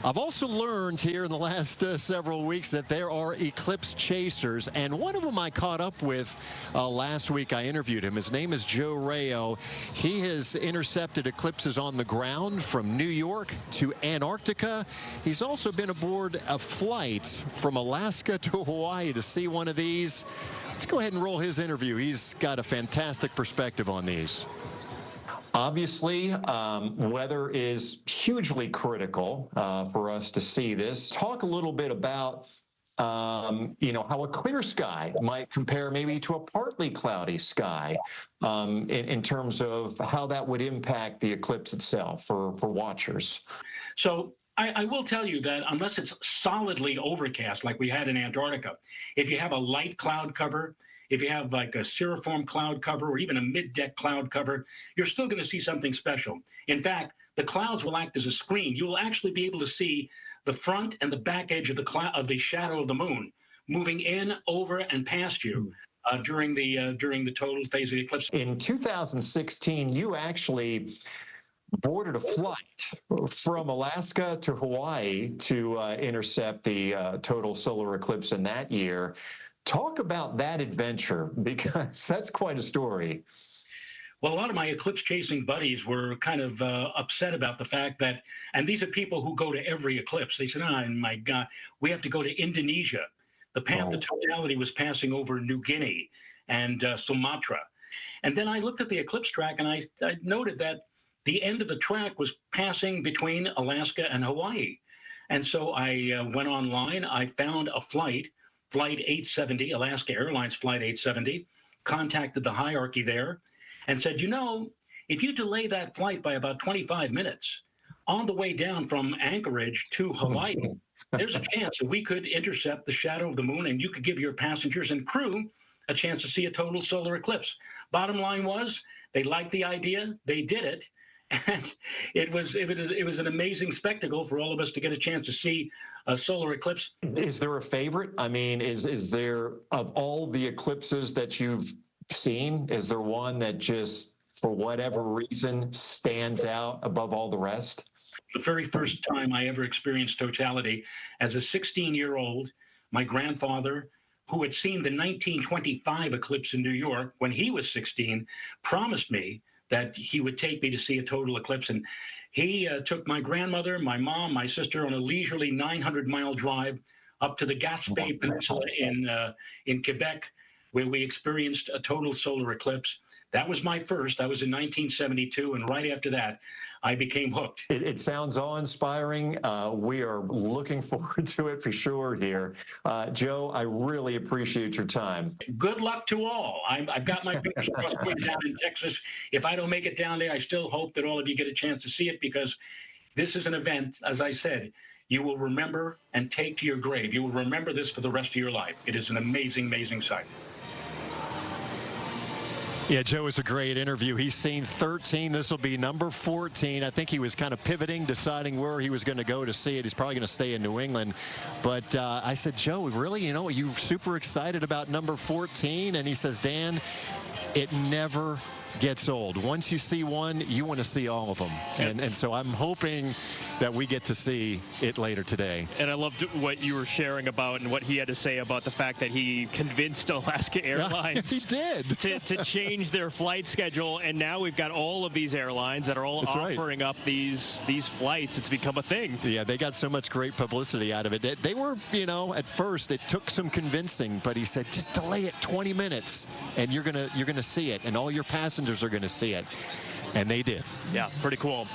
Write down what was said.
I've also learned here in the last several weeks that there are eclipse chasers, and one of them I caught up with last week. I interviewed him. His name is Joe Rayo. He has intercepted eclipses on the ground from New York to Antarctica. He's also been aboard a flight from Alaska to Hawaii to see one of these. Let's go ahead and roll his interview. He's got a fantastic perspective on these. Obviously, weather is hugely critical for us to see this. Talk a little bit about, how a clear sky might compare maybe to a partly cloudy sky in terms of how that would impact the eclipse itself for watchers. So I will tell you that unless it's solidly overcast like we had in Antarctica, if you have a light cloud cover, if you have like a cirriform cloud cover or even a mid-deck cloud cover, you're still going to see something special. In fact, the clouds will act as a screen. You will actually be able to see the front and the back edge of the shadow of the moon moving in, over, and past you during the total phase of the eclipse. In 2016, you actually boarded a flight from Alaska to Hawaii to intercept the total solar eclipse in that year. Talk about that adventure, because that's quite a story. Well, a lot of my eclipse chasing buddies were kind of upset about the fact that, and these are people who go to every eclipse. They said, "Oh my God, we have to go to Indonesia." The path of totality was passing over New Guinea and Sumatra. And then I looked at the eclipse track and I noted that the end of the track was passing between Alaska and Hawaii. And so I went online, I found a Flight 870, Alaska Airlines Flight 870, contacted the hierarchy there and said, if you delay that flight by about 25 minutes on the way down from Anchorage to Hawaii, there's a chance that we could intercept the shadow of the moon and you could give your passengers and crew a chance to see a total solar eclipse. Bottom line was, they liked the idea, they did it, and it was an amazing spectacle for all of us to get a chance to see a solar eclipse. Is there a favorite? I mean, is there, of all the eclipses that you've seen, is there one that just, for whatever reason, stands out above all the rest? The very first time I ever experienced totality, as a 16-year-old, my grandfather, who had seen the 1925 eclipse in New York when he was 16, promised me that he would take me to see a total eclipse. And he took my grandmother, my mom, my sister on a leisurely 900-mile drive up to the Gaspé Peninsula in Quebec, where we experienced a total solar eclipse. That was my first. That was in 1972, and right after that, I became hooked. It sounds awe-inspiring. We are looking forward to it for sure here. Joe, I really appreciate your time. Good luck to all. I've got my fingers crossed for you down in Texas. If I don't make it down there, I still hope that all of you get a chance to see it, because this is an event, as I said, you will remember and take to your grave. You will remember this for the rest of your life. It is an amazing, amazing sight. Yeah, Joe is a great interview. He's seen 13. This will be number 14. I think he was kind of pivoting, deciding where he was going to go to see it. He's probably going to stay in New England. But I said, Joe, really, are you super excited about number 14? And he says, Dan, it never gets old. Once you see one, you want to see all of them. And so I'm hoping that we get to see it later today. And I loved what you were sharing about and what he had to say about the fact that he convinced Alaska Airlines he did. to change their flight schedule. And now we've got all of these airlines that are all offering up these flights. It's become a thing. Yeah, they got so much great publicity out of it. They were, at first it took some convincing, but he said, just delay it 20 minutes and you're gonna see it, and all your passengers are gonna see it. And they did. Yeah, pretty cool.